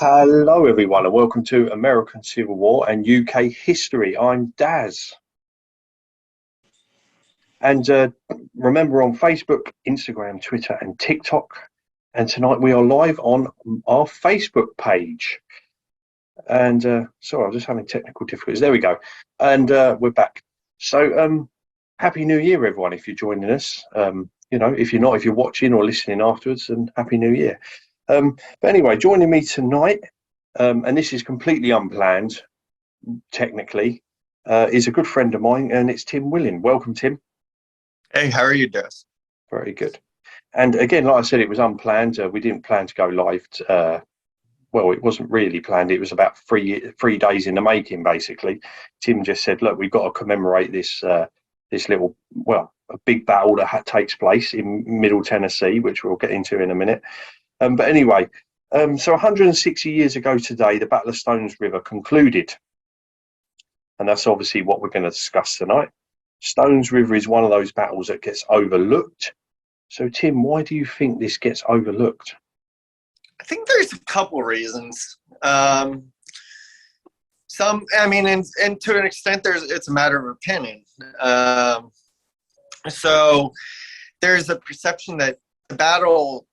Hello, everyone, and welcome to American Civil War and UK History. I'm Daz. And remember, on Facebook, Instagram, Twitter, and TikTok. And tonight we are live on our Facebook page. And sorry, I'm just having technical difficulties. There we go. And we're back. So Happy New Year, everyone, if you're joining us. If you're not, if you're watching or listening afterwards, then Happy New Year. But anyway, joining me tonight, and this is completely unplanned, technically, is a good friend of mine, and it's Tim Willging. Welcome, Tim. Hey, how are you, Des? Very good. And again, like I said, it was unplanned. We didn't plan to go live. Well, it wasn't really planned. It was about three days in the making, basically. Tim just said, look, we've got to commemorate this little, a big battle that takes place in Middle Tennessee, which we'll get into in a minute. But anyway, so 160 years ago today, the Battle of Stones River concluded. And that's obviously what we're going to discuss tonight. Stones River is one of those battles that gets overlooked. So, Tim, why do you think this gets overlooked? I think there's a couple reasons. And to an extent, it's a matter of opinion. So there's a perception that the battle,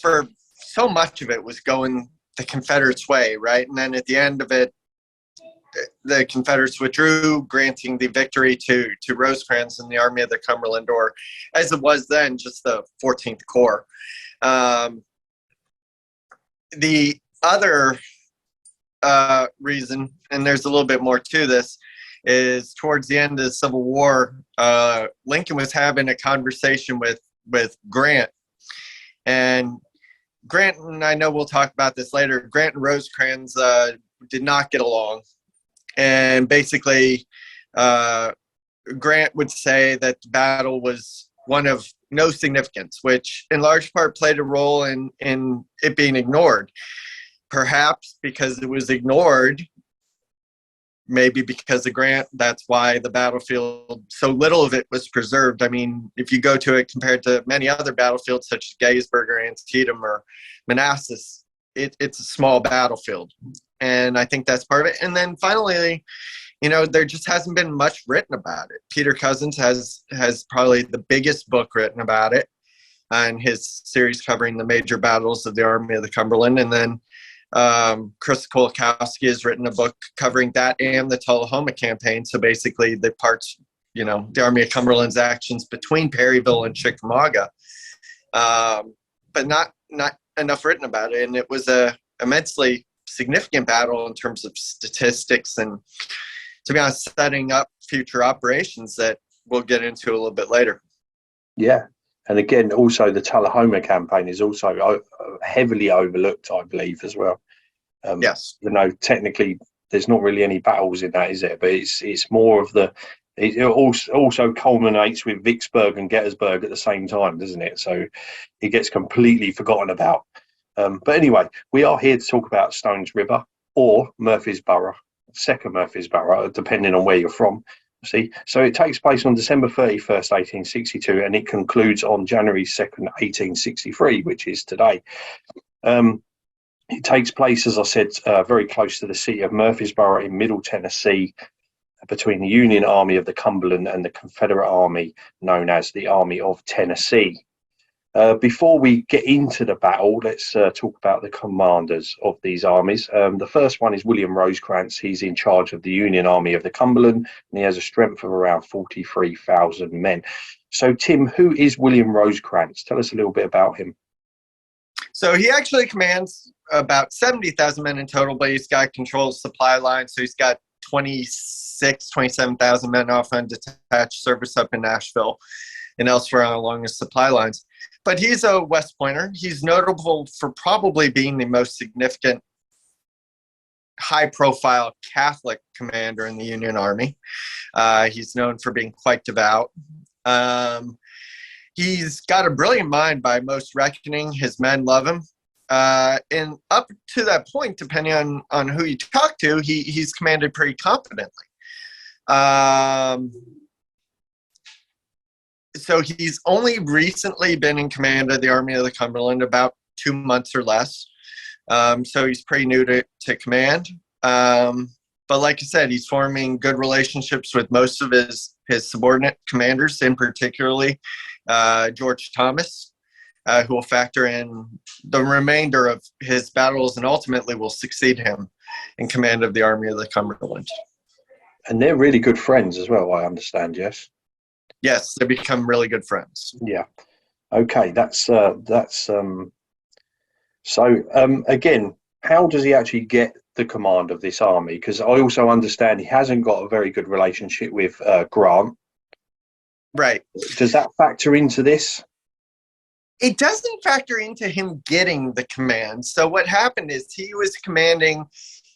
for so much of it, was going the Confederates' way, right? And then at the end of it, the Confederates withdrew, granting the victory to Rosecrans and the Army of the Cumberland, or as it was then, just the 14th Corps. The other reason, and there's a little bit more to this, is towards the end of the Civil War, Lincoln was having a conversation with Grant. And Grant, and I know we'll talk about this later, Grant and Rosecrans did not get along. And basically, Grant would say that the battle was one of no significance, which in large part played a role in it being ignored. Perhaps because it was ignored, maybe because of Grant, that's why the battlefield, so little of it was preserved. I mean, if you go to it compared to many other battlefields such as Gettysburg or Antietam or Manassas, it's a small battlefield. And I think that's part of it. And then finally, there just hasn't been much written about it. Peter Cousins has probably the biggest book written about it, and his series covering the major battles of the Army of the Cumberland. And then Chris Kolakowski has written a book covering that and the Tullahoma campaign. So basically the parts, the Army of Cumberland's actions between Perryville and Chickamauga, but not enough written about it. And it was a immensely significant battle in terms of statistics and, to be honest, setting up future operations that we'll get into a little bit later. Yeah. And again, also the Tullahoma campaign is also heavily overlooked, I believe, as well. Yes. Technically, there's not really any battles in that, is there? But it's more of it also culminates with Vicksburg and Gettysburg at the same time, doesn't it? So it gets completely forgotten about. But anyway, we are here to talk about Stones River or Murfreesboro, second Murfreesboro, depending on where you're from. See, so it takes place on December 31st, 1862, and it concludes on January 2nd, 1863, which is today. It takes place, as I said, very close to the city of Murfreesboro in Middle Tennessee, between the Union Army of the Cumberland and the Confederate Army known as the Army of Tennessee. Before we get into the battle, let's talk about the commanders of these armies. The first one is William Rosecrans. He's in charge of the Union Army of the Cumberland, and he has a strength of around 43,000 men. So, Tim, who is William Rosecrans? Tell us a little bit about him. So he actually commands about 70,000 men in total, but he's got control of supply lines. So he's got 27,000 men off on detached service up in Nashville and elsewhere along his supply lines. But he's a West Pointer. He's notable for probably being the most significant high-profile Catholic commander in the Union Army. He's known for being quite devout. He's got a brilliant mind by most reckoning. His men love him. And up to that point, depending on who you talk to, he's commanded pretty competently. So he's only recently been in command of the Army of the Cumberland, about 2 months or less. So he's pretty new to command. But like I said, he's forming good relationships with most of his subordinate commanders, in particularly George Thomas, who will factor in the remainder of his battles and ultimately will succeed him in command of the Army of the Cumberland. And they're really good friends as well, I understand, yes? Yes, they become really good friends. Yeah. Okay, again, how does he actually get the command of this army? Because I also understand he hasn't got a very good relationship with Grant. Right. Does that factor into this? It doesn't factor into him getting the command. So what happened is he was commanding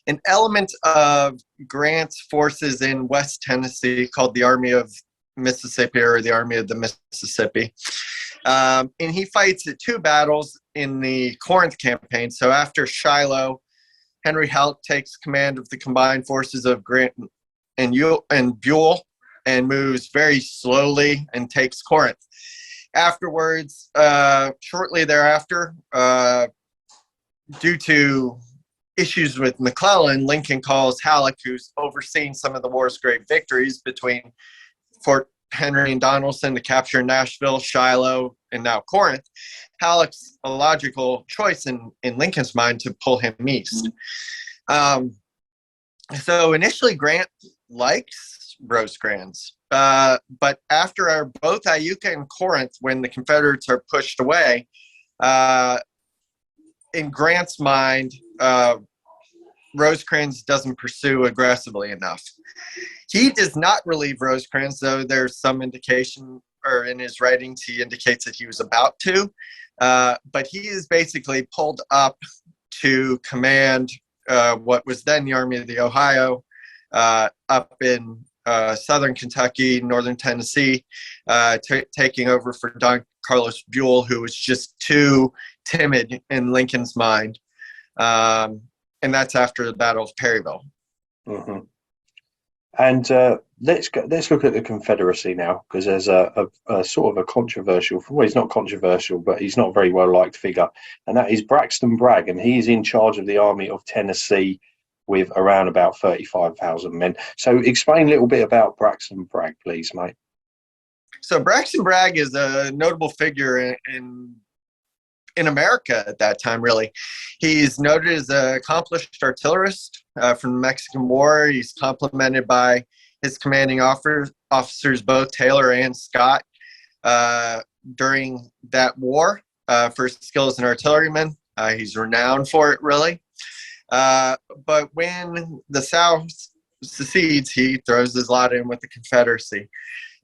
an element of Grant's forces in West Tennessee called the Army of Mississippi, or the Army of the Mississippi. And he fights at two battles in the Corinth campaign. So after Shiloh, Henry Halleck takes command of the combined forces of Grant and Buell and moves very slowly and takes Corinth. Afterwards, shortly thereafter, due to issues with McClellan, Lincoln calls Halleck, who's overseeing some of the war's great victories between Fort Henry and Donelson, to capture Nashville, Shiloh, and now Corinth. Halleck's a logical choice in Lincoln's mind to pull him east. So initially, Grant likes Rosecrans, but after both Iuka and Corinth, when the Confederates are pushed away, in Grant's mind, Rosecrans doesn't pursue aggressively enough. He does not relieve Rosecrans, though there's some indication, or in his writings, he indicates that he was about to. But he is basically pulled up to command what was then the Army of the Ohio, up in southern Kentucky, northern Tennessee, taking over for Don Carlos Buell, who was just too timid in Lincoln's mind. And that's after the Battle of Perryville. Mm-hmm. And let's look at the Confederacy now, because there's a sort of a controversial, well, he's not controversial, but he's not a very well liked figure, and that is Braxton Bragg, and he's in charge of the Army of Tennessee with around about 35,000 men. So explain a little bit about Braxton Bragg, please, mate. So Braxton Bragg is a notable figure in America at that time, really. He's noted as an accomplished artillerist from the Mexican War. He's complimented by his commanding officers, both Taylor and Scott, during that war for his skill as an artilleryman. He's renowned for it, really. But when the South secedes, he throws his lot in with the Confederacy.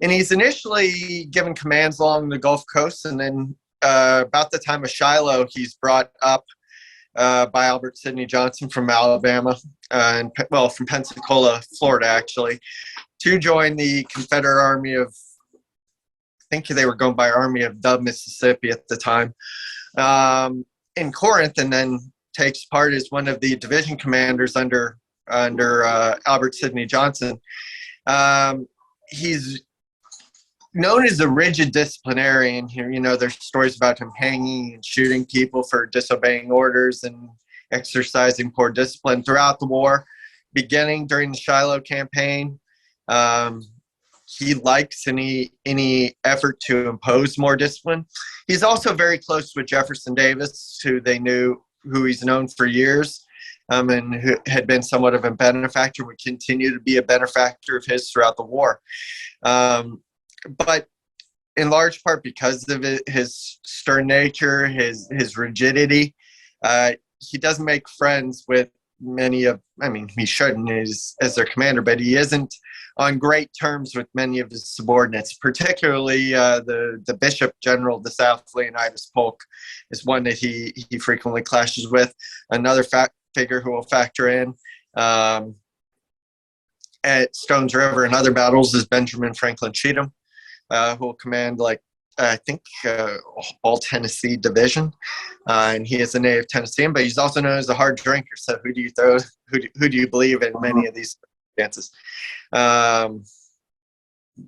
And he's initially given commands along the Gulf Coast, and then about the time of Shiloh, he's brought up by Albert Sidney Johnston from Alabama, from Pensacola, Florida, actually, to join the Confederate Army of, I think they were going by Army of the Mississippi at the time, in Corinth, and then takes part as one of the division commanders under Albert Sidney Johnston. He's known as a rigid disciplinarian. Here, there's stories about him hanging and shooting people for disobeying orders and exercising poor discipline throughout the war, beginning during the Shiloh campaign. He likes any effort to impose more discipline. He's also very close with Jefferson Davis, who he's known for years, and who had been somewhat of a benefactor, would continue to be a benefactor of his throughout the war. But in large part because of his stern nature, his rigidity, he doesn't make friends with he shouldn't as their commander, but he isn't on great terms with many of his subordinates, particularly the Bishop General of the South, Leonidas Polk, is one that he frequently clashes with. Another figure who will factor in at Stones River and other battles is Benjamin Franklin Cheatham, who will command all Tennessee division, and he is a native Tennessean, but he's also known as a hard drinker. So who do you believe in many of these circumstances?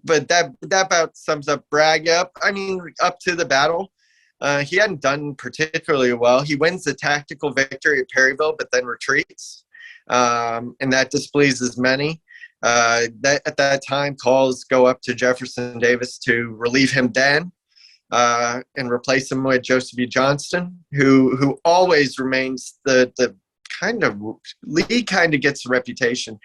But that about sums up Bragg up to the battle. He hadn't done particularly well. He wins the tactical victory at Perryville, but then retreats, and that displeases many. At that time, calls go up to Jefferson Davis to relieve him then, and replace him with Joseph E. Johnston, who always remains the kind of Lee kind of gets a reputation.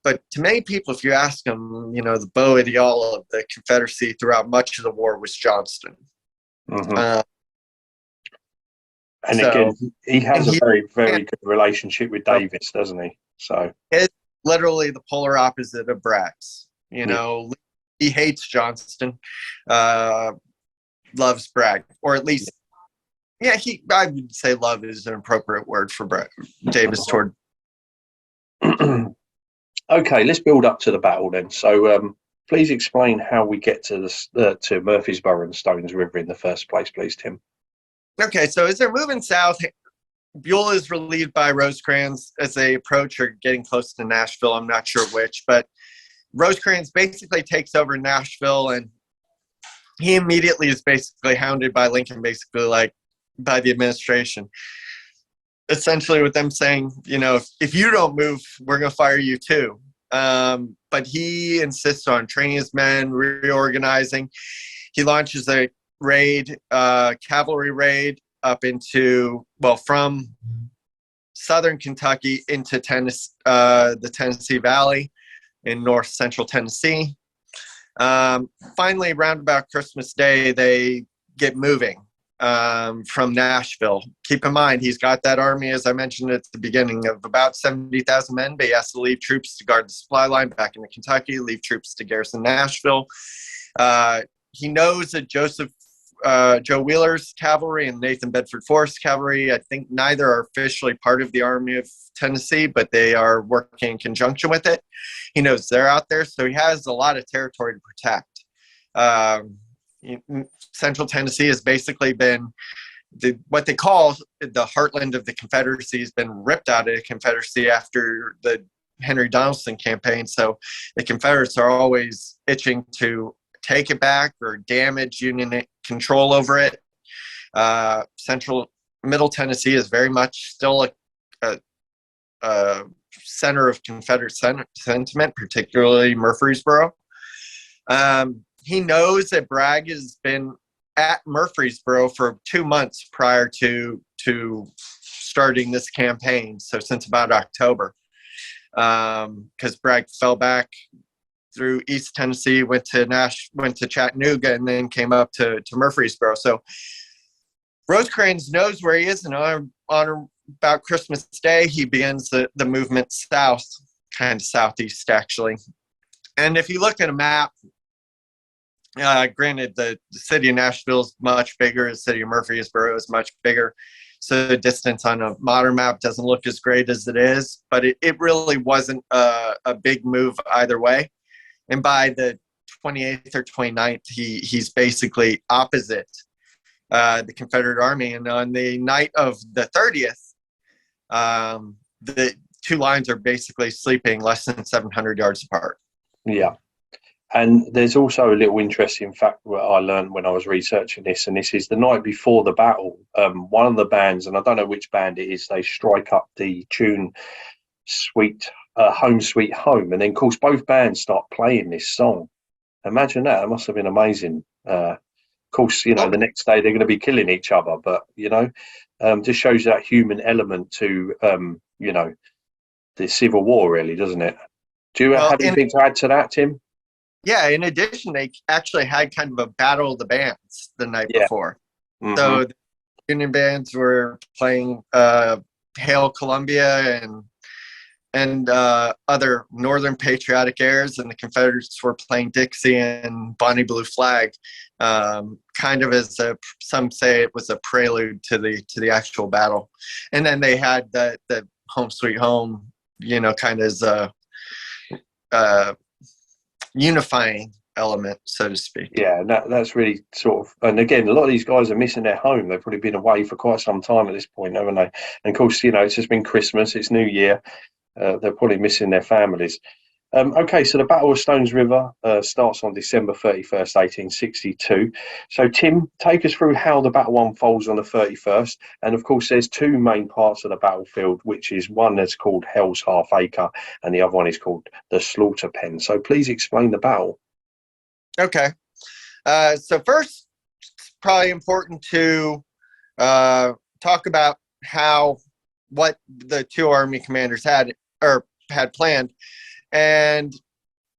But to many people, if you ask them, the beau ideal of the Confederacy throughout much of the war was Johnston. Mm-hmm. And so, again, he has a very, very good relationship with Davies, doesn't he? So it's literally the polar opposite of Bragg's. He hates Johnston, loves Bragg, or at least, I would say love is an appropriate word for Davis toward. Okay, let's build up to the battle then. So, please explain how we get to to Murfreesboro and Stones River in the first place, please, Tim. Okay, so as they're moving south, Buell is relieved by Rosecrans as they approach or getting close to Nashville. I'm not sure which, but Rosecrans basically takes over Nashville, and he immediately is basically hounded by Lincoln, basically like by the administration. Essentially with them saying, if you don't move, we're going to fire you too. But he insists on training his men, reorganizing. He launches a raid, cavalry raid up into, from southern Kentucky into the Tennessee Valley in north central Tennessee. Finally, around about Christmas Day, they get moving from Nashville. Keep in mind, he's got that army, as I mentioned at the beginning, of about 70,000 men, but he has to leave troops to guard the supply line back into Kentucky, leave troops to garrison Nashville. He knows that Joe Wheeler's cavalry and Nathan Bedford Forrest's cavalry, I think neither are officially part of the Army of Tennessee, but they are working in conjunction with it. He knows they're out there, so he has a lot of territory to protect. Central Tennessee has basically been what they call the heartland of the Confederacy has been ripped out of the Confederacy after the Henry Donaldson campaign. So the Confederates are always itching to take it back or damage Union control over it. Middle Tennessee is very much still a center of Confederate sentiment, particularly Murfreesboro. He knows that Bragg has been at Murfreesboro for 2 months prior to starting this campaign, so since about October, because Bragg fell back through East Tennessee, went to Chattanooga, and then came up to Murfreesboro. So Rosecrans knows where he is, and on about Christmas Day, he begins the movement south, kind of southeast, actually. And if you look at a map, granted, the city of Nashville is much bigger, the city of Murfreesboro is much bigger, so the distance on a modern map doesn't look as great as it is, but it really wasn't a big move either way. And by the 28th or 29th, he's basically opposite the Confederate Army. And on the night of the 30th, the two lines are basically sleeping less than 700 yards apart. Yeah. And there's also a little interesting fact that I learned when I was researching this, and this is the night before the battle, one of the bands, and I don't know which band it is, they strike up the tune Home Sweet Home, and then of course both bands start playing this song. Imagine that. It must have been amazing. Of course, the next day they're going to be killing each other, but just shows that human element to the Civil War, really, doesn't it? Do you have anything to add to that, Tim? Yeah, in addition, they actually had kind of a battle of the bands the night before. Mm-hmm. So the Union bands were playing Hail Columbia and other Northern patriotic airs, and the Confederates were playing Dixie and Bonnie Blue Flag, kind of as some say it was a prelude to the actual battle. And then they had the Home Sweet Home, kind of as a unifying element, so to speak. Yeah, that's really sort of, and again, a lot of these guys are missing their home. They've probably been away for quite some time at this point, haven't they? And of course, it's just been Christmas, it's New Year. They're probably missing their families. Okay, so the Battle of Stones River starts on December 31st, 1862. So, Tim, take us through how the battle unfolds on the 31st. And of course, there's two main parts of the battlefield, which is one that's called Hell's Half Acre, and the other one is called the Slaughter Pen. So, please explain the battle. Okay. So first, it's probably important to talk about what the two army commanders had planned. And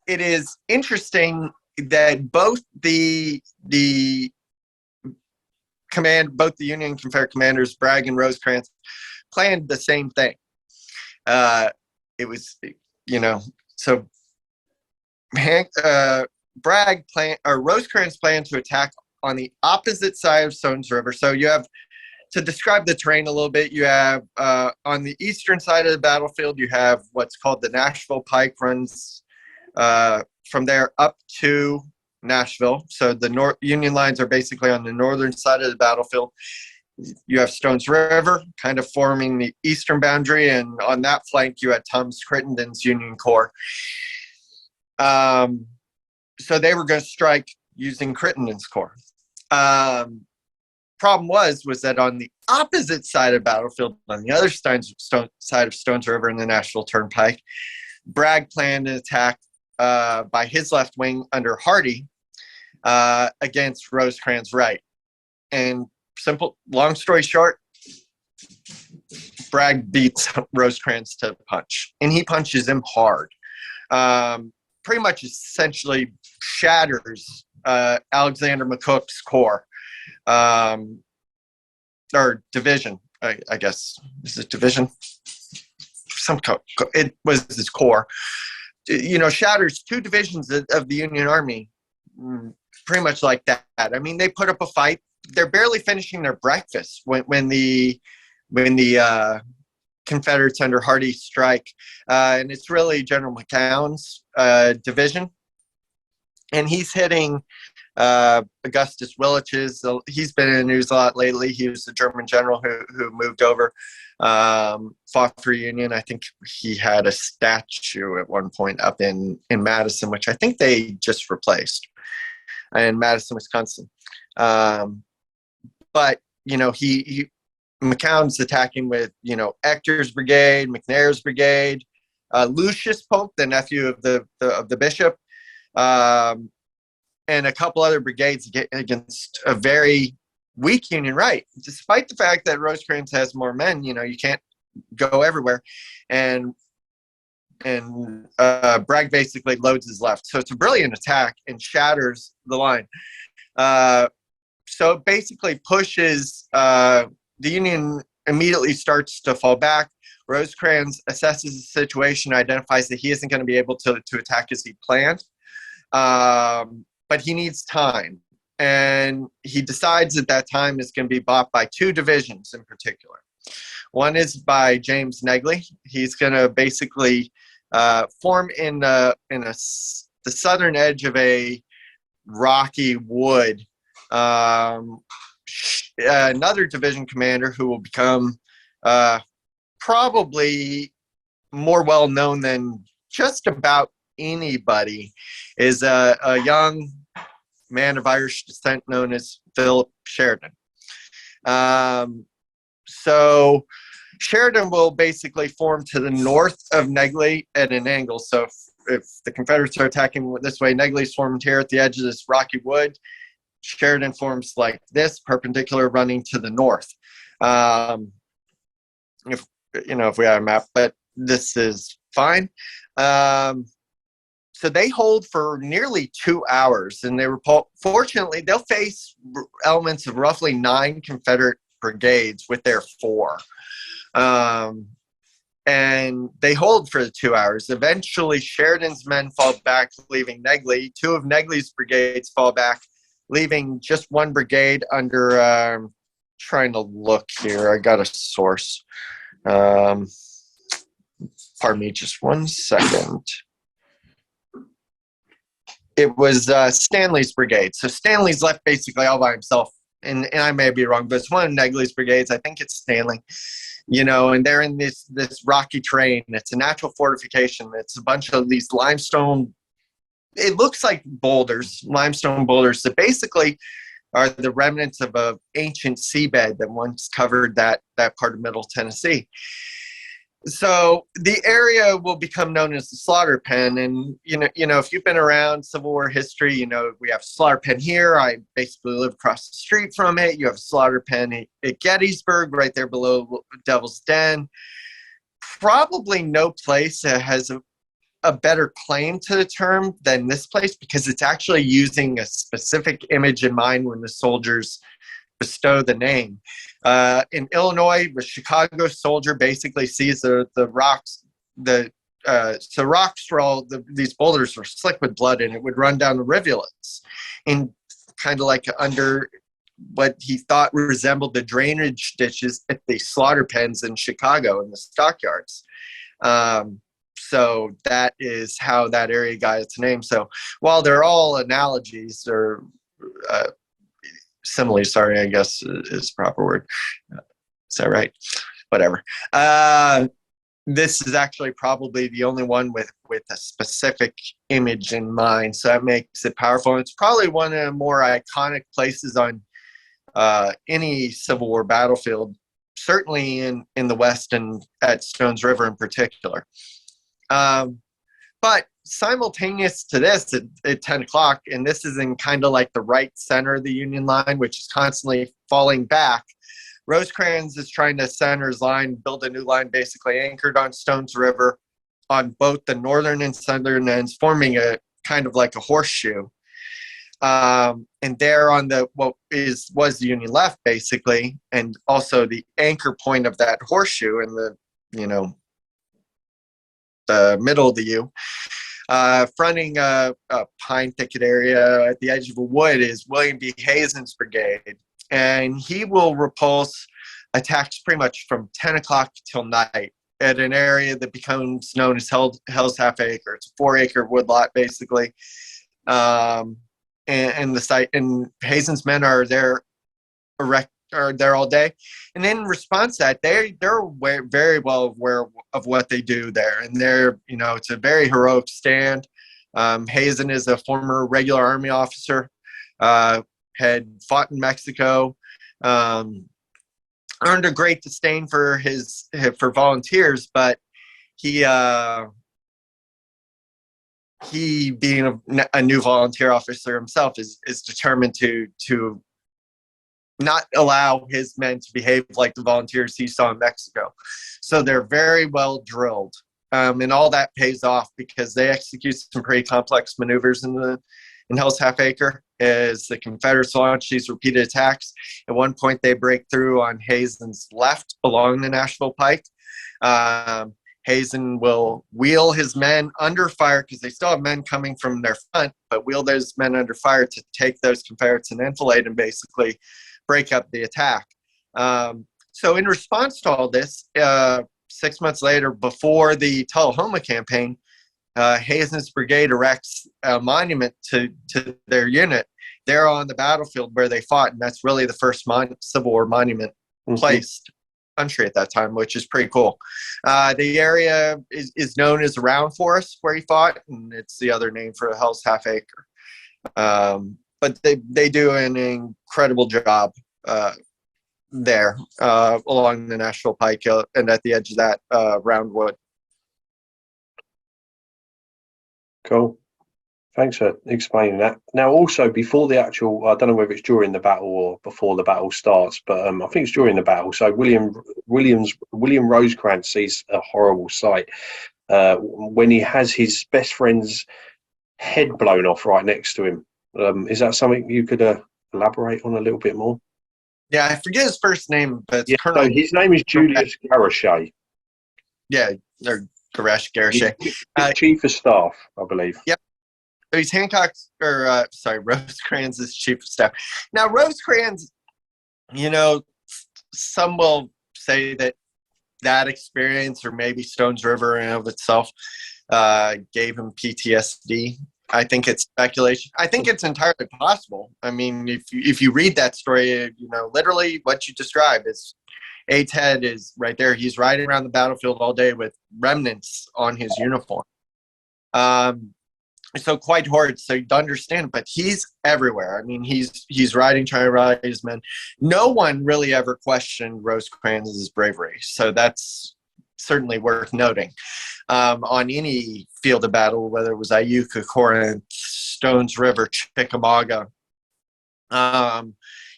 it is interesting that both the Union and Confederate commanders, Bragg and Rosecrans, planned the same thing. It was, so Rosecrans planned to attack on the opposite side of Stones River. So you have, to describe the terrain a little bit, you have on the eastern side of the battlefield, you have what's called the Nashville Pike, runs from there up to Nashville. So the Union lines are basically on the northern side of the battlefield. You have Stones River kind of forming the eastern boundary, and on that flank you had Thomas Crittenden's Union Corps. So they were going to strike using Crittenden's Corps. Problem was that on the opposite side of the battlefield, on the other side of Stones River and the Nashville Turnpike, Bragg planned an attack by his left wing under Hardee against Rosecrans' right. And long story short, Bragg beats Rosecrans to the punch, and he punches him hard. Pretty much essentially shatters Alexander McCook's corps. Or division, I guess. Is it division? It was his corps. Shatters two divisions of the Union Army, pretty much like that. I mean, they put up a fight. They're barely finishing their breakfast when the Confederates under Hardee strike, and it's really General McCown's division, and he's hitting Augustus Williches. He's been in the news a lot lately. He was the German general who moved over, fought for Union. I think he had a statue at one point up in Madison, which I think they just replaced in Madison, Wisconsin. But McCown's attacking with Ector's brigade, McNair's brigade, Lucius Polk, the nephew of the bishop, and a couple other brigades against a very weak Union right. Despite the fact that Rosecrans has more men, you can't go everywhere, and Bragg basically loads his left. So it's a brilliant attack and shatters the line. So it basically pushes the Union immediately starts to fall back. Rosecrans assesses the situation, identifies that he isn't going to be able to attack as he planned. But he needs time, and he decides that time is going to be bought by two divisions in particular. One is by James Negley. He's going to basically form in the southern edge of a rocky wood. Another division commander who will become probably more well known than just about anybody is a young man of Irish descent known as Philip Sheridan. So Sheridan will basically form to the north of Negley at an angle. So if the Confederates are attacking this way, Negley's formed here at the edge of this rocky wood. Sheridan forms like this, perpendicular, running to the north. If we have a map, but this is fine. So they hold for nearly 2 hours, and fortunately they'll face elements of roughly 9 Confederate brigades with their 4. And they hold for the 2 hours. Eventually, Sheridan's men fall back, leaving Negley. 2 of Negley's brigades fall back, leaving just 1 brigade under, trying to look here. I got a source. Pardon me, just 1 second. It was Stanley's brigade. So Stanley's left basically all by himself. And I may be wrong, but it's one of Negley's brigades. I think it's Stanley. and they're in this rocky terrain. It's a natural fortification. It's a bunch of these limestone. It looks like boulders, limestone boulders that basically are the remnants of an ancient seabed that once covered that part of Middle Tennessee. So the area will become known as the slaughter pen. And, if you've been around Civil War history, we have slaughter pen here. I basically live across the street from it. You have a slaughter pen at Gettysburg, right there below Devil's Den. Probably no place that has a better claim to the term than this place, because it's actually using a specific image in mind when the soldiers bestow the name. In Illinois, the Chicago soldier basically sees the rocks. So rocks were these boulders were slick with blood, and it would run down the rivulets, and kind of like under what he thought resembled the drainage ditches at the slaughter pens in Chicago in the stockyards. So that is how that area got its name. So while they're all analogies or similes, sorry, I guess is the proper word. Is that right? Whatever. This is actually probably the only one with a specific image in mind. So that makes it powerful. And it's probably one of the more iconic places on any Civil War battlefield, certainly in the West and at Stones River in particular. But simultaneous to this at 10 o'clock, and this is in kind of like the right center of the Union line, which is constantly falling back, Rosecrans is trying to center his line, build a new line basically anchored on Stones River on both the northern and southern ends, forming a kind of like a horseshoe. And there on what was the Union left basically, and also the anchor point of that horseshoe in the middle of the U, fronting a pine thicket area at the edge of a wood, is William B. Hazen's brigade. And he will repulse attacks pretty much from 10 o'clock till night at an area that becomes known as Hell's Half Acre. It's a 4-acre woodlot, basically. And the site, and Hazen's men are there all day. And in response to that, they're very well aware of what they do there. And it's a very heroic stand. Hazen is a former regular Army officer, had fought in Mexico, earned a great disdain for volunteers, but he being a new volunteer officer himself is determined to not allow his men to behave like the volunteers he saw in Mexico. So they're very well drilled, and all that pays off because they execute some pretty complex maneuvers in Hell's Half Acre as the Confederates launch these repeated attacks. At one point, they break through on Hazen's left along the Nashville Pike. Hazen will wheel his men under fire because they still have men coming from their front, but wheel those men under fire to take those Confederates and enfilade and basically break up the attack. So in response to all this, 6 months later, before the Tullahoma campaign, Hazen's brigade erects a monument to their unit there on the battlefield where they fought, and that's really the first Civil War monument placed country at that time, which is pretty cool. The area is known as the Round Forest where he fought, and it's the other name for Hell's Half Acre. But they do an incredible job there along the Nashville Pike and at the edge of that round wood. Cool. Thanks for explaining that. Now, also before the actual, I don't know whether it's during the battle or before the battle starts, but I think it's during the battle. So William Rosecrans sees a horrible sight when he has his best friend's head blown off right next to him. Is that something you could elaborate on a little bit more? Yeah, I forget his first name, but yeah, so his name is Julius Garochet. Yeah, or Garochet. Chief of Staff, I believe. Yep. He's Rosecrans' chief of staff. Now, Rosecrans, some will say that experience, or maybe Stones River in and of itself, gave him PTSD. I think it's speculation. I think it's entirely possible. I mean, if you read that story, literally what you describe is Eight's head is right there. He's riding around the battlefield all day with remnants on his uniform. So quite horrid. So you understand, but he's everywhere. I mean, he's riding, trying to ride his men. No one really ever questioned Rosecrans's bravery. So that's certainly worth noting. On any field of battle, whether it was Iuka, Corinth, Stones River, Chickamauga,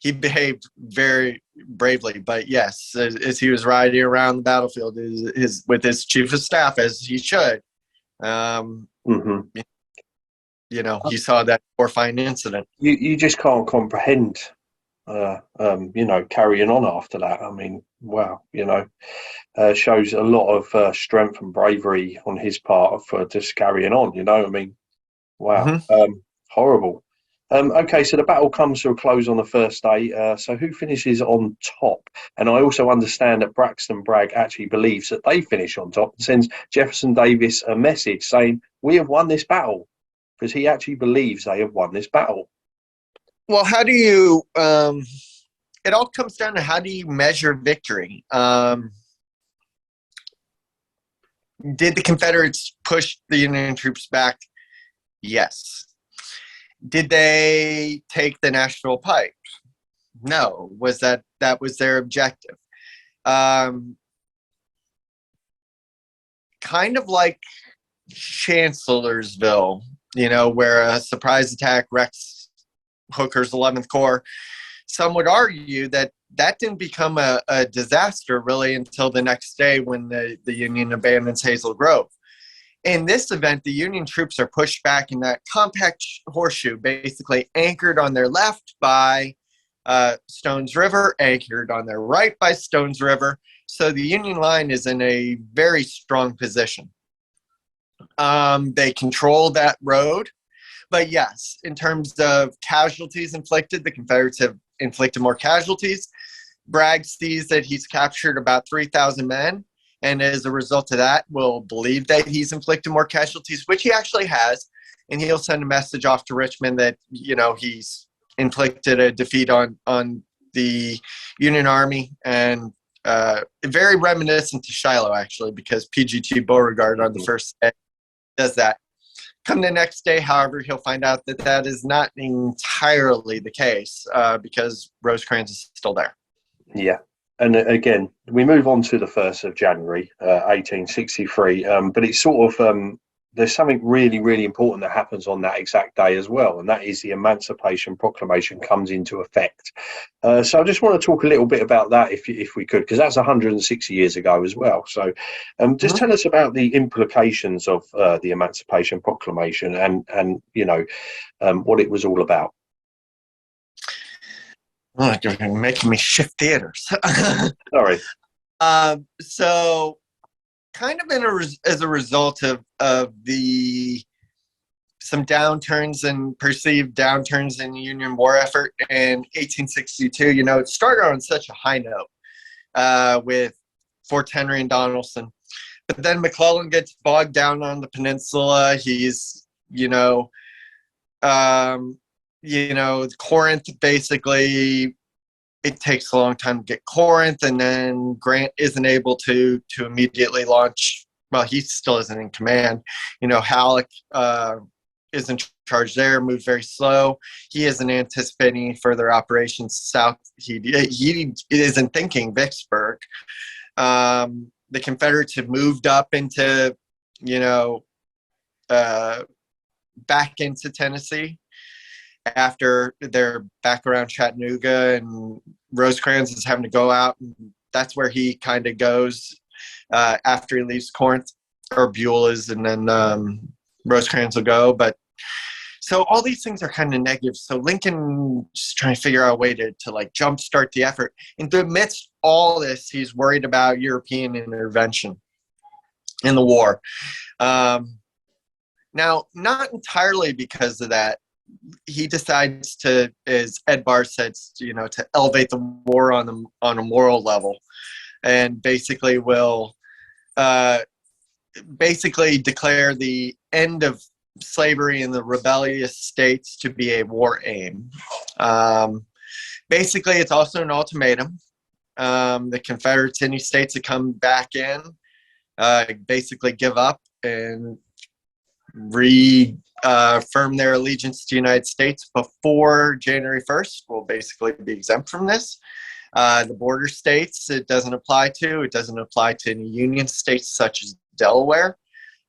he behaved very bravely. But yes, as he was riding around the battlefield with his chief of staff, as he should, he saw that horrifying incident. You just can't comprehend, carrying on after that. I mean, wow, shows a lot of strength and bravery on his part for just carrying on. I mean, wow, horrible. Okay, so the battle comes to a close on the first day. So who finishes on top? And I also understand that Braxton Bragg actually believes that they finish on top and sends Jefferson Davis a message saying, "We have won this battle," because he actually believes they have won this battle. Well, how do you? It all comes down to how do you measure victory? Did the Confederates push the Union troops back? Yes. Did they take the Nashville Pike? No. Was that was their objective? Kind of like Chancellorsville, where a surprise attack wrecks Hooker's 11th Corps. Some would argue that didn't become a disaster really until the next day when the Union abandons Hazel Grove. In this event, the Union troops are pushed back in that compact horseshoe, basically anchored on their left by Stones River, anchored on their right by Stones River. So the Union line is in a very strong position. They control that road. But yes, in terms of casualties inflicted, the Confederates have inflicted more casualties. Bragg sees that he's captured about 3,000 men. And as a result of that, will believe that he's inflicted more casualties, which he actually has. And he'll send a message off to Richmond that, he's inflicted a defeat on the Union Army. And very reminiscent to Shiloh, actually, because PGT Beauregard on the first day does that. Come the next day, however, he'll find out that is not entirely the case because Rosecrans is still there. Yeah. And again, we move on to the 1st of January, 1863, but it's sort of, there's something really, really important that happens on that exact day as well, and that is the Emancipation Proclamation comes into effect. So I just want to talk a little bit about that, if we could, because that's 160 years ago as well. So just tell us about the implications of the Emancipation Proclamation and what it was all about. Oh, you're making me shift theaters. Sorry. So, kind of as a result of some downturns and perceived downturns in the Union war effort in 1862, it started on such a high note with Fort Henry and Donelson. But then McClellan gets bogged down on the peninsula. He's, Corinth, basically, it takes a long time to get Corinth, and then Grant isn't able to immediately launch. Well, he still isn't in command. Halleck is in charge there, moves very slow. He isn't anticipating further operations south. He isn't thinking Vicksburg. The Confederates had moved up into, back into Tennessee after they're back around Chattanooga, and Rosecrans is having to go out, and that's where he kind of goes after he leaves Corinth, or Buell is, and then Rosecrans will go. But so all these things are kind of negative. So Lincoln's trying to figure out a way to like jumpstart the effort. And amidst all this, he's worried about European intervention in the war. Now, not entirely because of that. He decides to, as Ed Barr says, to elevate the war on a moral level, and basically will declare the end of slavery in the rebellious states to be a war aim. Basically, it's also an ultimatum. the Confederates, any states that come back in, basically give up and reaffirm their allegiance to the United States before January 1st will basically be exempt from this. The border states, it doesn't apply to. It doesn't apply to any Union states such as Delaware,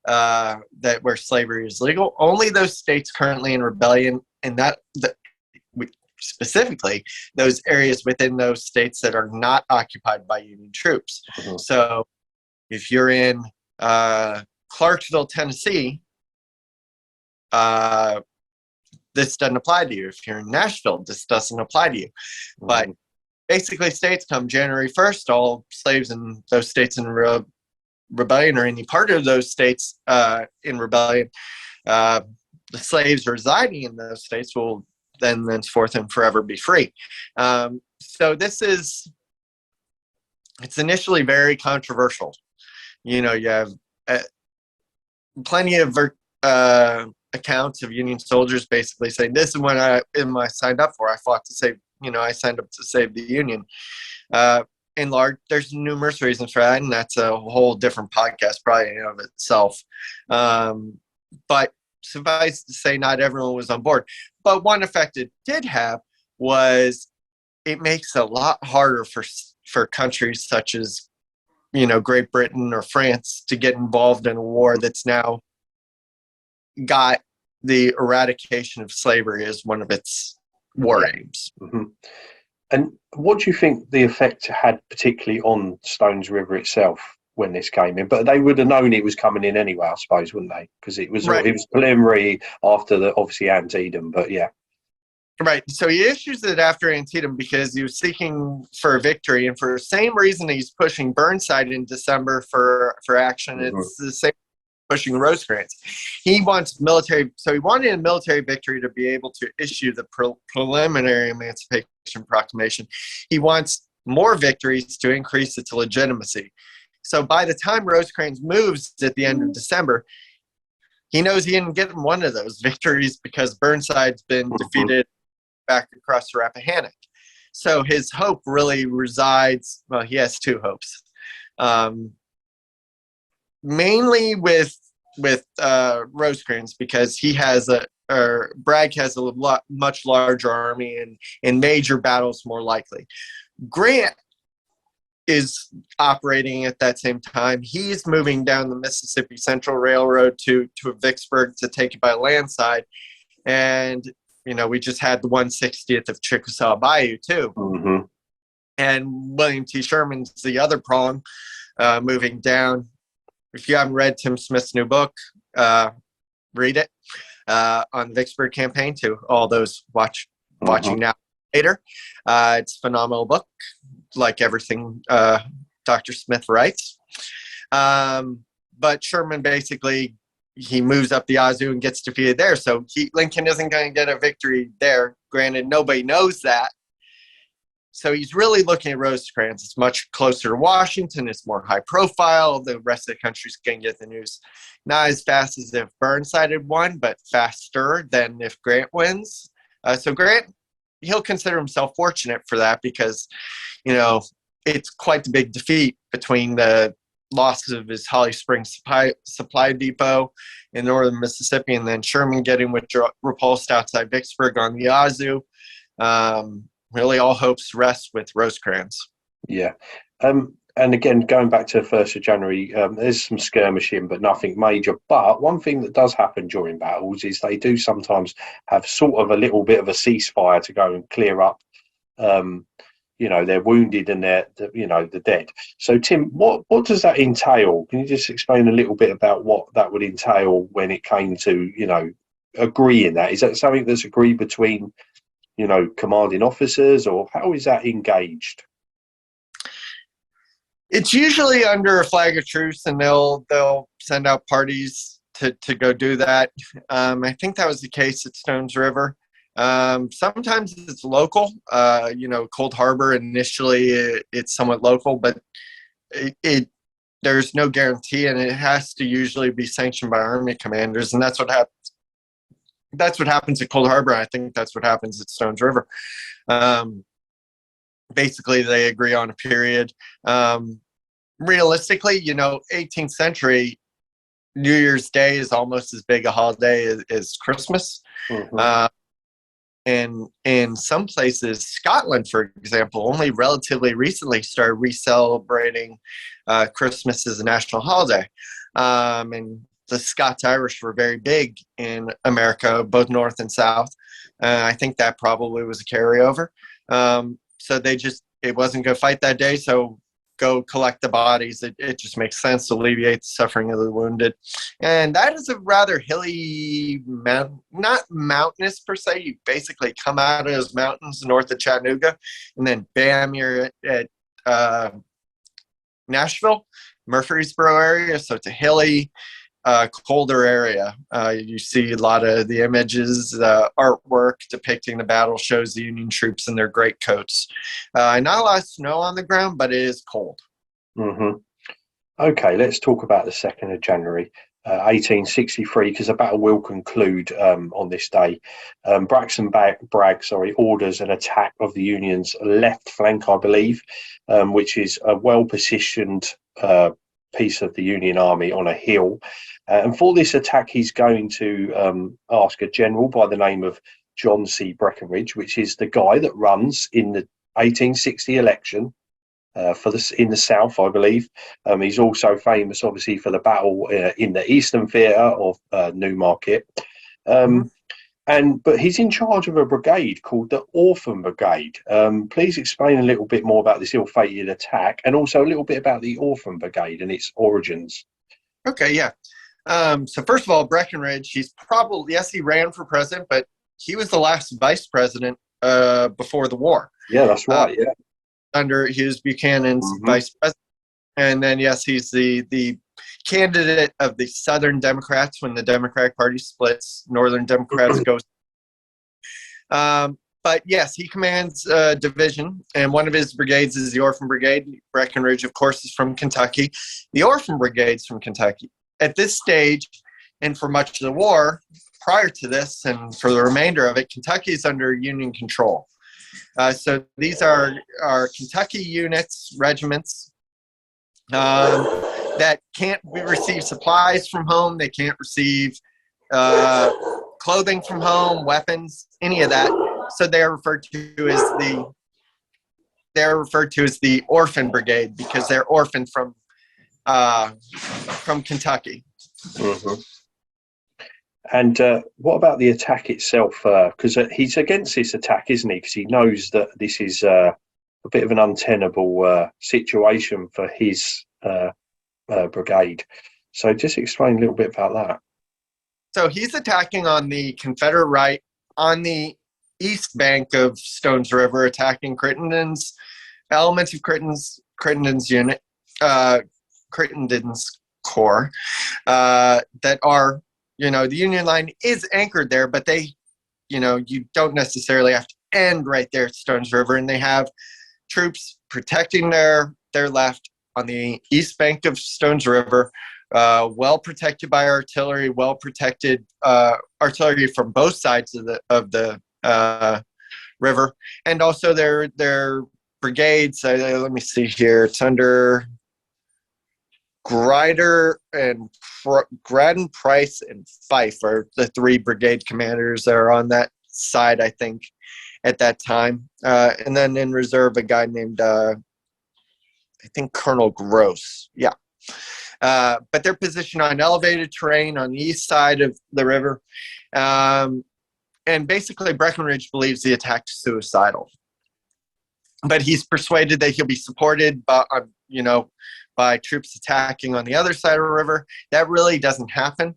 that where slavery is legal. Only those states currently in rebellion, and specifically those areas within those states that are not occupied by Union troops. Mm-hmm. So if you're in Clarksville, Tennessee, this doesn't apply to you. If you're in Nashville, this doesn't apply to you. Mm-hmm. But basically, states come January 1st, all slaves in those states in rebellion or any part of those states in rebellion, the slaves residing in those states will then thenceforth and forever be free. So it's initially very controversial. You have plenty of accounts of Union soldiers basically saying, this is what I signed up for. I fought to save, I signed up to save the Union. In large, there's numerous reasons for that, and that's a whole different podcast probably in of itself. But suffice to say, not everyone was on board. But one effect it did have was it makes it a lot harder for countries such as, Great Britain or France to get involved in a war that's now got the eradication of slavery as one of its war aims. Mm-hmm. And what do you think the effect had particularly on Stones River itself when this came in? But they would have known it was coming in anyway, I suppose, wouldn't they? Because it was right. It was preliminary after the obviously Antietam, but yeah. Right. So he issues it after Antietam because he was seeking for a victory, and for the same reason he's pushing Burnside in December for action. Mm-hmm. It's the same pushing Rosecrans. He wants military, so he wanted a military victory to be able to issue the preliminary Emancipation Proclamation. He wants more victories to increase its legitimacy. So by the time Rosecrans moves at the end of December, he knows he didn't get one of those victories because Burnside's been defeated back across the Rappahannock. So his hope really resides, well, he has two hopes. Mainly with Rosecrans, because he has Bragg has a much larger army and major battles more likely. Grant is operating at that same time. He's moving down the Mississippi Central Railroad to Vicksburg to take it by landside. And, we just had the 160th of Chickasaw Bayou too. Mm-hmm. And William T. Sherman's the other prong, moving down. If you haven't read Tim Smith's new book, read it on the Vicksburg campaign to all those watching now later. It's a phenomenal book, like everything Dr. Smith writes. But Sherman basically, he moves up the Yazoo and gets defeated there. So Lincoln isn't going to get a victory there. Granted, nobody knows that. So he's really looking at Rosecrans. It's much closer to Washington. It's more high profile. The rest of the country's going to get the news. Not as fast as if Burnside had won, but faster than if Grant wins. So Grant, he'll consider himself fortunate for that because, it's quite the big defeat between the loss of his Holly Springs supply depot in northern Mississippi and then Sherman getting repulsed outside Vicksburg on the Yazoo. Really all hopes rest with Rosecrans. Yeah. And again, going back to the 1st of January, there's some skirmishing, but nothing major. But one thing that does happen during battles is they do sometimes have sort of a little bit of a ceasefire to go and clear up, they're wounded and they're the dead. So, Tim, what does that entail? Can you just explain a little bit about what that would entail when it came to, agreeing that? Is that something that's agreed between commanding officers, or how is that engaged? It's usually under a flag of truce, and they'll send out parties to go do that. I think that was the case at Stones River. Sometimes it's local. Cold Harbor initially it's somewhat local, but there's no guarantee, and it has to usually be sanctioned by Army commanders, and that's what happens. That's what happens at Cold Harbor. I think that's what happens at Stones River. basically they agree on a period. Realistically, 18th century, New Year's Day is almost as big a holiday as Christmas. Mm-hmm. And in some places, Scotland, for example, only relatively recently started re-celebrating Christmas as a national holiday. And the Scots-Irish were very big in America, both North and South. I think that probably was a carryover. So it wasn't going to fight that day, so go collect the bodies. It just makes sense to alleviate the suffering of the wounded. And that is a rather hilly, not mountainous per se. You basically come out of those mountains north of Chattanooga, and then bam, you're at Nashville, Murfreesboro area. So it's a hilly, colder area. You see a lot of the images, artwork depicting the battle shows the Union troops in their great coats. Not a lot of snow on the ground, but it is cold. Mm-hmm. Okay, let's talk about the 2nd of January, 1863, because the battle will conclude on this day. Braxton Bragg, orders an attack of the Union's left flank, I believe, which is a well-positioned piece of the Union Army on a hill. And for this attack, he's going to ask a general by the name of John C. Breckinridge, which is the guy that runs in the 1860 election in the South, I believe. He's also famous, obviously, for the battle in the Eastern Theatre of Newmarket. But he's in charge of a brigade called the Orphan Brigade. Please explain a little bit more about this ill-fated attack, and also a little bit about the Orphan Brigade and its origins. Okay, yeah. So first of all, Breckinridge, he ran for president, but he was the last vice president before the war. Yeah, that's right, yeah. Under Hughes Buchanan's vice president. And then, yes, he's the candidate of the Southern Democrats when the Democratic Party splits. Northern Democrats go. But yes, he commands a division, and one of his brigades is the Orphan Brigade. Breckinridge, of course, is from Kentucky. The Orphan Brigade's from Kentucky. At this stage, and for much of the war, prior to this and for the remainder of it, Kentucky is under Union control. So these are Kentucky units, regiments, that can't receive supplies from home. They can't receive clothing from home, weapons, any of that. So they're referred to as the Orphan Brigade because they're orphaned from Kentucky. Mm-hmm. And what about the attack itself? Because he's against this attack, isn't he? Because he knows that this is a bit of an untenable situation for his brigade. So just explain a little bit about that. So he's attacking on the Confederate right on the east bank of Stones River, attacking Crittenden's elements of Crittenden's unit, Crittenden's corps, that are, the Union line is anchored there, but they, you don't necessarily have to end right there at Stones River, and they have troops protecting their left on the east bank of Stones River, well protected by artillery, well protected artillery from both sides of the river, and also their brigades. Let me see here. It's under Graddon, Price, and Fife are the three brigade commanders that are on that side, I think, at that time. And then in reserve, a guy named, I think, Colonel Gross. Yeah. But they're positioned on elevated terrain on the east side of the river. And basically, Breckinridge believes the attack is suicidal. But he's persuaded that he'll be supported by troops attacking on the other side of the river. That really doesn't happen.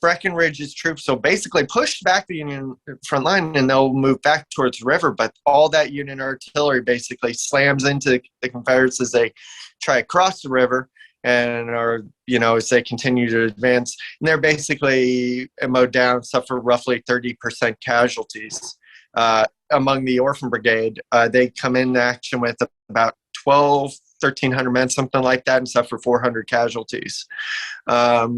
Breckinridge's troops will basically push back the Union front line, and they'll move back towards the river. But all that Union artillery basically slams into the Confederates as they try to cross the river, and as they continue to advance. And they're basically mowed down, suffer roughly 30% casualties. Among the Orphan Brigade, they come in action with about 1,300 men, something like that, and suffer 400 casualties. Not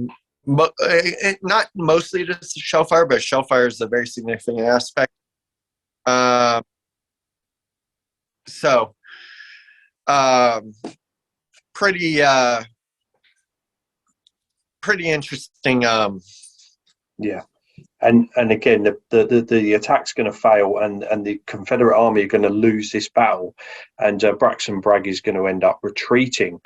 mostly just shell fire, but shell fire is a very significant aspect. So, pretty pretty interesting. Yeah. And again, the attack's going to fail, and the Confederate army are going to lose this battle, and Braxton Bragg is going to end up retreating,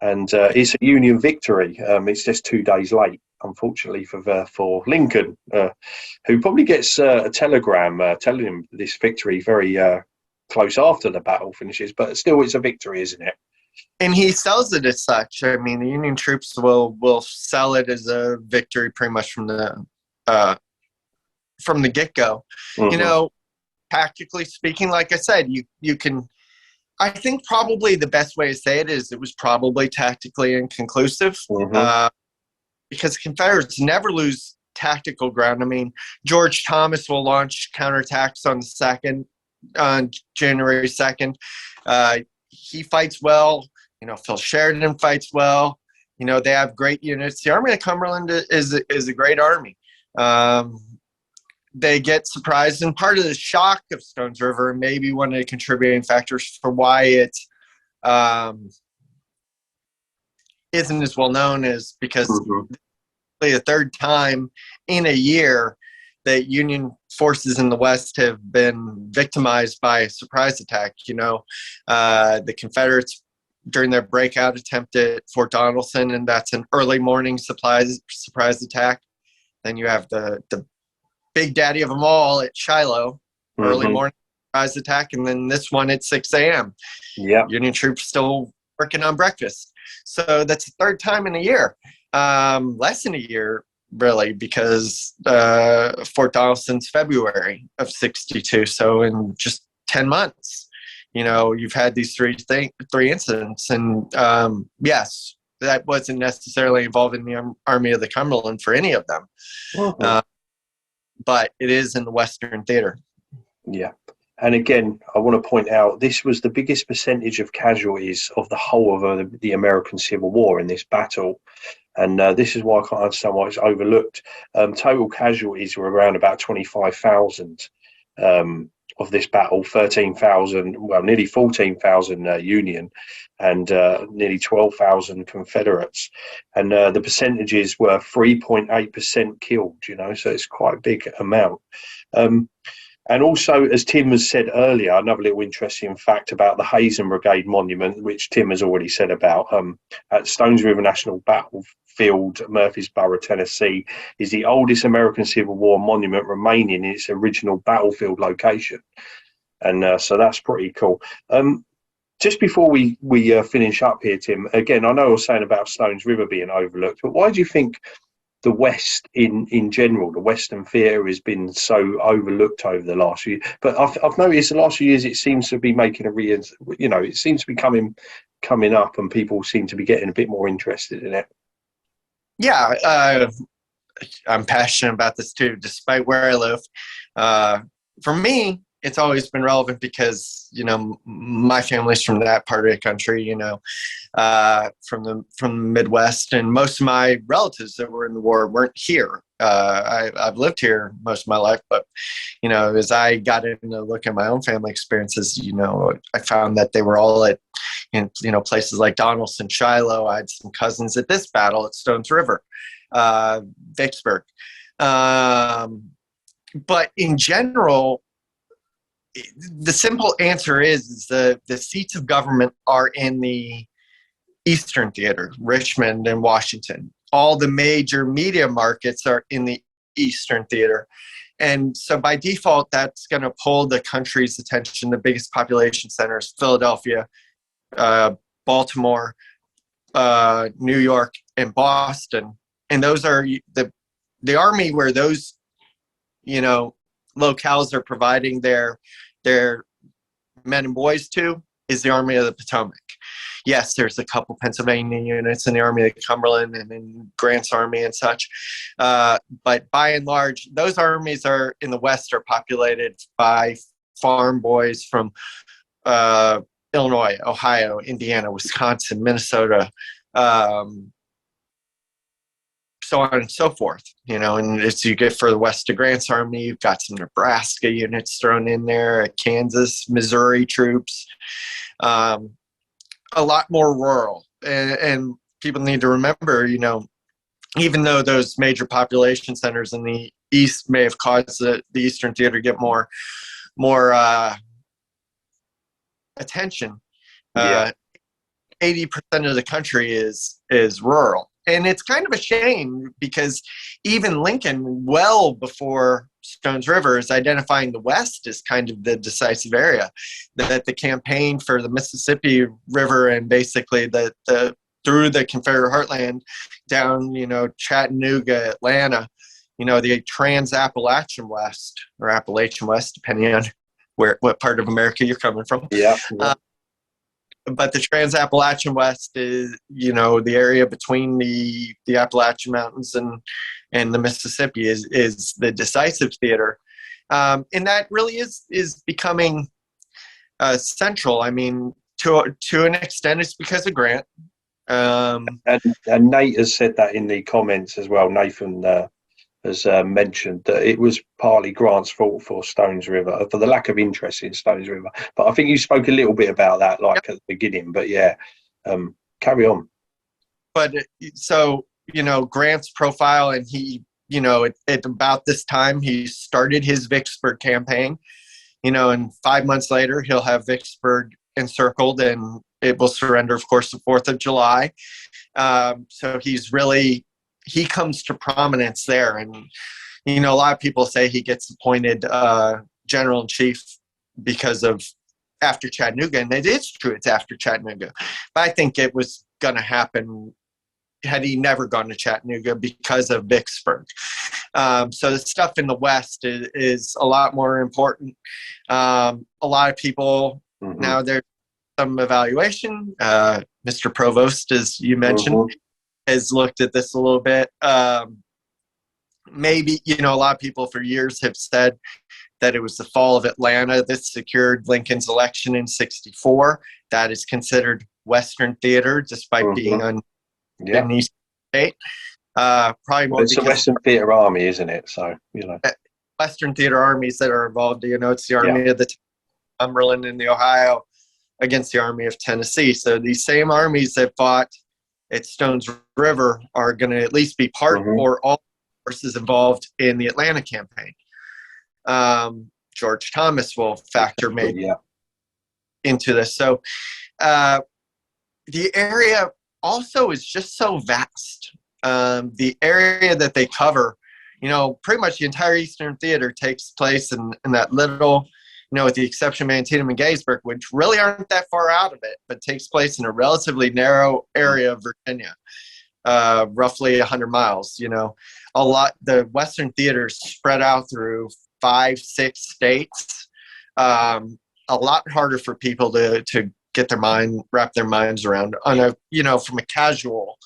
and it's a Union victory. It's just 2 days late, unfortunately, for Lincoln, who probably gets a telegram telling him this victory very close after the battle finishes, but still, it's a victory, isn't it? And he sells it as such. I mean, the Union troops will sell it as a victory pretty much from the get-go. Mm-hmm. You know, tactically speaking, like I said, you can, I think probably the best way to say it is it was probably tactically inconclusive. Mm-hmm. Because Confederates never lose tactical ground. I mean, George Thomas will launch counterattacks on January 2nd. He fights well. You know, Phil Sheridan fights well. You know, they have great units. The Army of Cumberland is a great army. They get surprised, and part of the shock of Stones River, maybe one of the contributing factors for why it isn't as well known, is because the third time in a year that Union forces in the West have been victimized by a surprise attack. You know, the Confederates during their breakout attempt at Fort Donelson, and that's an early morning surprise attack. Then you have the big daddy of them all at Shiloh, early morning surprise attack, and then this one at 6 a.m. Yeah, Union troops still working on breakfast. So that's the third time in a year, less than a year, really, because Fort Donelson's February of 62. So in just 10 months, you know, you've had these three incidents. And yes, that wasn't necessarily involving the Army of the Cumberland for any of them. But it is in the Western Theater. Yeah. And again, I want to point out, this was the biggest percentage of casualties of the whole of the American Civil War in this battle. And this is why I can't understand why it's overlooked. Total casualties were around about 25,000 of this battle, 13,000, well, nearly 14,000 Union, and nearly 12,000 Confederates. And the percentages were 3.8% killed, you know, so it's quite a big amount. And also, as Tim has said earlier, another little interesting fact about the Hazen Brigade Monument, which Tim has already said about, at Stones River National Battlefield, Murfreesboro, Tennessee, is the oldest American Civil War monument remaining in its original battlefield location. And so that's pretty cool. Just before we finish up here, Tim, again, I know I was saying about Stones River being overlooked, but why do you think the West in general, the Western theatre, has been so overlooked over the last few years? But I've noticed the last few years it seems to be making it seems to be coming up, and people seem to be getting a bit more interested in it. Yeah, I'm passionate about this too, despite where I live. For me, it's always been relevant because, you know, my family's from that part of the country, you know, from the Midwest, and most of my relatives that were in the war weren't here. I've lived here most of my life, but, you know, as I got into look at my own family experiences, you know, I found that they were all at, you know, places like Donelson, Shiloh. I had some cousins at this battle at Stones River, Vicksburg. But in general, the simple answer is the seats of government are in the Eastern Theater, Richmond and Washington. All the major media markets are in the Eastern Theater. And so by default, that's going to pull the country's attention. The biggest population centers, Philadelphia, Baltimore, New York, and Boston. And those are the Army where those, you know, locales are providing their men and boys to is the Army of the Potomac. Yes, there's a couple Pennsylvania units in the Army of Cumberland and in Grant's Army and such. But by and large, those armies are in the West are populated by farm boys from Illinois, Ohio, Indiana, Wisconsin, Minnesota. so on and so forth, and as you get further west to Grant's army, you've got some Nebraska units thrown in there, Kansas, Missouri troops, a lot more rural. And people need to remember, even though those major population centers in the East may have caused the Eastern Theater to get more attention, 80% of the country is rural. And it's kind of a shame because even Lincoln, well before Stones River, is identifying the West as kind of the decisive area. That the campaign for the Mississippi River and basically through the Confederate heartland down, Chattanooga, Atlanta, the Trans-Appalachian West or Appalachian West, depending on what part of America you're coming from. Yeah. But the Trans-Appalachian West is, the area between the Appalachian Mountains and the Mississippi is the decisive theater. And that really is becoming central. I mean, to an extent, it's because of Grant. And Nate has said that in the comments as well. Nathan has mentioned that it was partly Grant's fault for Stones River, for the lack of interest in Stones River. But I think you spoke a little bit about that, at the beginning. But carry on. But so, Grant's profile, and he, at about this time, he started his Vicksburg campaign, and 5 months later, he'll have Vicksburg encircled and it will surrender, of course, the 4th of July. So he comes to prominence there. And, a lot of people say he gets appointed general-in-chief because of after Chattanooga. And it is true, it's after Chattanooga. But I think it was going to happen had he never gone to Chattanooga because of Vicksburg. So the stuff in the West is a lot more important. A lot of people, now there's some evaluation. Mr. Provost, as you mentioned, has looked at this a little bit. Maybe, a lot of people for years have said that it was the fall of Atlanta that secured Lincoln's election in 1964. That is considered Western theater, despite being on the East State. Probably more it's a Western theater army, isn't it? So, Western theater armies that are involved, it's the Army of the Cumberland and the Ohio against the Army of Tennessee. So these same armies that fought at Stones River are going to at least be part or all forces involved in the Atlanta campaign. George Thomas will factor maybe into this. So the area also is just so vast. The area that they cover, pretty much the entire Eastern Theater takes place in that little, with the exception of Antietam and Gettysburg, which really aren't that far out of it, but takes place in a relatively narrow area of Virginia, roughly 100 miles. The Western Theater is spread out through 5-6 states. A lot harder for people to wrap their minds around on a, from a casual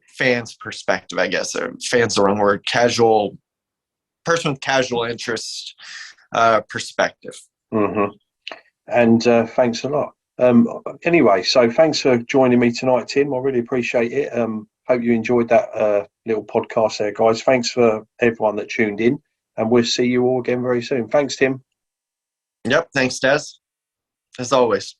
fan's perspective, I guess. Fan's the wrong word. Casual person with casual interest perspective. And thanks a lot. Anyway, so thanks for joining me tonight, Tim. I really appreciate it. Hope you enjoyed that little podcast there, guys. Thanks for everyone that tuned in, and we'll see you all again very soon. Thanks, Tim. Yep. Thanks, Des. As always.